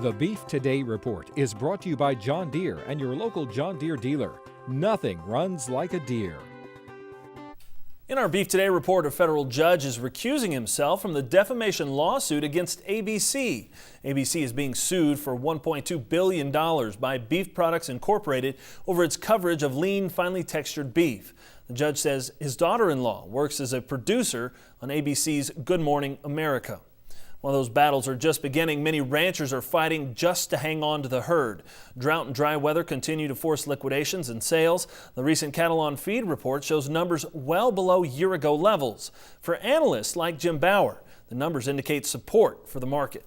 The Beef Today report is brought to you by John Deere and your local John Deere dealer. Nothing runs like a deer. In our Beef Today report, a federal judge is recusing himself from the defamation lawsuit against ABC. ABC is being sued for $1.2 billion by Beef Products Incorporated over its coverage of lean, finely textured beef. The judge says his daughter-in-law works as a producer on ABC's Good Morning America. While those battles are just beginning, many ranchers are fighting just to hang on to the herd. Drought and dry weather continue to force liquidations and sales. The recent cattle on feed report shows numbers well below year-ago levels. For analysts like Jim Bauer, the numbers indicate support for the market.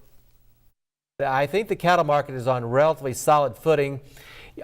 I think the cattle market is on relatively solid footing.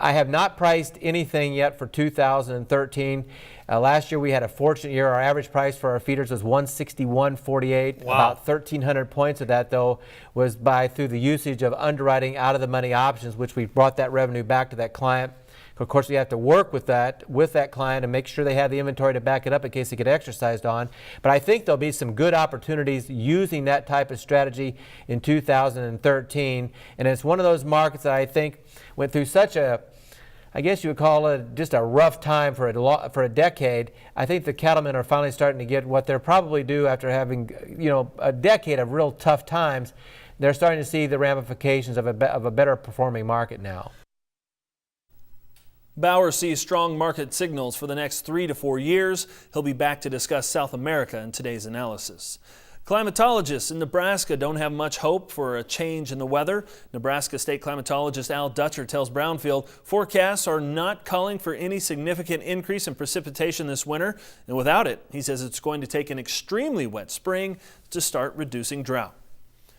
I have not priced anything yet for 2013. Last year we had a fortunate year. Our average price for our feeders was $161.48. Wow. About 1,300 points of that, though, was through the usage of underwriting out-of-the-money options, which we brought that revenue back to that client. Of course, we have to work with that client and make sure they have the inventory to back it up in case it get exercised on. But I think there'll be some good opportunities using that type of strategy in 2013. And it's one of those markets that I think went through such a, I guess you would call it just a rough time for a decade. I think the cattlemen are finally starting to get what they're probably due after having, a decade of real tough times. They're starting to see the ramifications of a better performing market now. Bauer sees strong market signals for the next 3 to 4 years. He'll be back to discuss South America in today's analysis. Climatologists in Nebraska don't have much hope for a change in the weather. Nebraska state climatologist Al Dutcher tells Brownfield forecasts are not calling for any significant increase in precipitation this winter. And without it, he says it's going to take an extremely wet spring to start reducing drought.